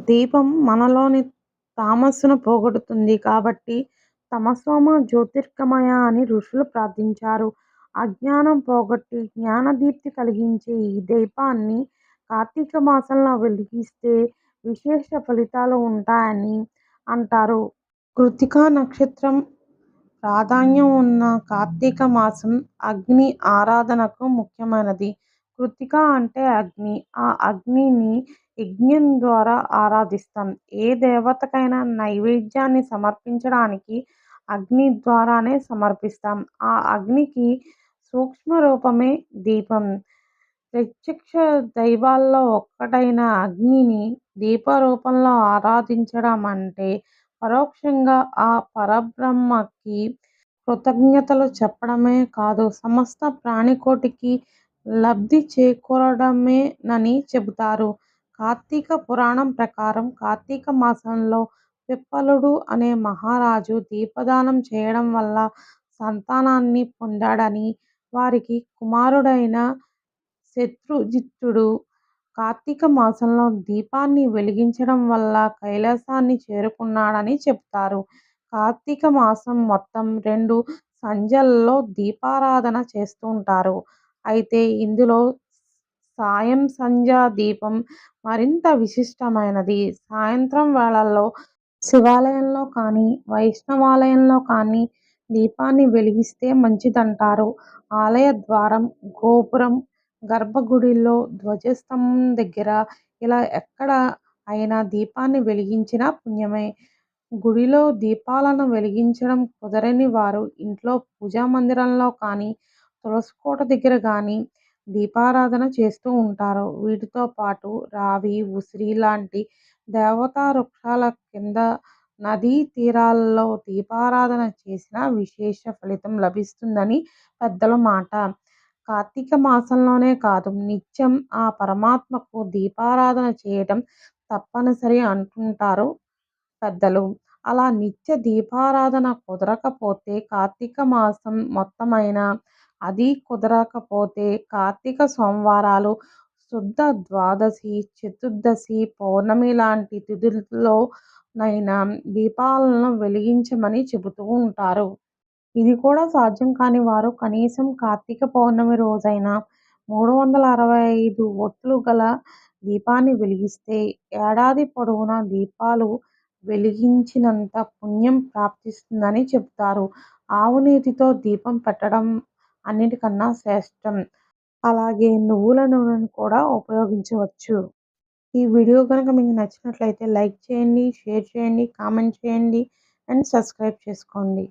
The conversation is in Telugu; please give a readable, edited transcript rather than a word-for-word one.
దీపం మనలోని తామస్సును పోగొడుతుంది కాబట్టి తమసోమ జ్యోతిర్గమయ అని ఋషులు ప్రార్థించారు. అజ్ఞానం పోగొట్టి జ్ఞానదీప్తి కలిగించే ఈ దీపాన్ని కార్తీక మాసంలో వెలిగిస్తే విశేష ఫలితాలు ఉంటాయని అంటారు. కృత్తికా నక్షత్రం ప్రాధాన్యం ఉన్న కార్తీక మాసం అగ్ని ఆరాధనకు ముఖ్యమైనది. కృత్తిక అంటే అగ్ని. ఆ అగ్నిని యజ్ఞం ద్వారా ఆరాధిస్తాం. ఏ దేవతకైనా నైవేద్యాన్ని సమర్పించడానికి అగ్ని ద్వారానే సమర్పిస్తాం. ఆ అగ్నికి సూక్ష్మ రూపమే దీపం. ప్రత్యక్ష దైవాల్లో ఒక్కటైన అగ్నిని దీపరూపంలో ఆరాధించడం అంటే పరోక్షంగా ఆ పరబ్రహ్మకి కృతజ్ఞతలు చెప్పడమే కాదు, సమస్త ప్రాణికోటికి లబ్ధి చేకూరడమేనని చెబుతారు. కార్తీక పురాణం ప్రకారం కార్తీక మాసంలో పిప్పలుడు అనే మహారాజు దీపదానం చేయడం వల్ల సంతానాన్ని పొందాడని, వారికి కుమారుడైన శత్రుజిత్తుడు కార్తీక మాసంలో దీపాన్ని వెలిగించడం వల్ల కైలాసాన్ని చేరుకున్నాడని చెబుతారు. కార్తీక మాసం మొత్తం 2 సంధ్యల్లో దీపారాధన చేస్తుంటారు. అయితే ఇందులో సాయం సంధ్యా దీపం మరింత విశిష్టమైనది. సాయంత్రం వేళల్లో శివాలయంలో కానీ, వైష్ణవాలయంలో కానీ దీపాన్ని వెలిగిస్తే మంచిదంటారు. ఆలయ ద్వారం, గోపురం, గర్భగుడిలో ధ్వజస్తంభం దగ్గర ఇలా ఎక్కడ అయినా దీపాన్ని వెలిగించినా పుణ్యమే. గుడిలో దీపాలను వెలిగించడం కుదరని వారు ఇంట్లో పూజా మందిరంలో కానీ, తులసికోట దగ్గర కానీ దీపారాధన చేస్తూ ఉంటారు. వీటితో పాటు రావి, ఉసిరి లాంటి దేవతా వృక్షాల కింద, నదీ తీరాల్లో దీపారాధన చేసినా విశేష ఫలితం లభిస్తుందని పెద్దల మాట. కార్తీక మాసంలోనే కాదు, నిత్యం ఆ పరమాత్మకు దీపారాధన చేయటం తప్పనిసరి అంటుంటారు పెద్దలు. అలా నిత్య దీపారాధన కుదరకపోతే కార్తీక మాసం మొత్తమైనా, అదీ కుదరకపోతే కార్తీక సోమవారాలు, శుద్ధ ద్వాదశి, చతుర్దశి, పౌర్ణమి లాంటి తిథుల్లోనైనా దీపాలను వెలిగించమని చెబుతూ ఉంటారు. ఇది కూడా సాధ్యం కాని వారు కనీసం కార్తీక పౌర్ణమి రోజైనా 365 ఒత్తులు గల దీపాన్ని వెలిగిస్తే ఏడాది పొడవునా దీపాలు వెలిగించినంత పుణ్యం ప్రాప్తిస్తుందని చెబుతారు. ఆవు నేతితో దీపం పెట్టడం అన్నిటికన్నా శ్రేష్టం. అలాగే నువ్వుల నూనెను కూడా ఉపయోగించవచ్చు. ఈ వీడియో కనుక మీకు నచ్చినట్లయితే లైక్ చేయండి, షేర్ చేయండి, కామెంట్ చేయండి అండ్ సబ్స్క్రైబ్ చేసుకోండి.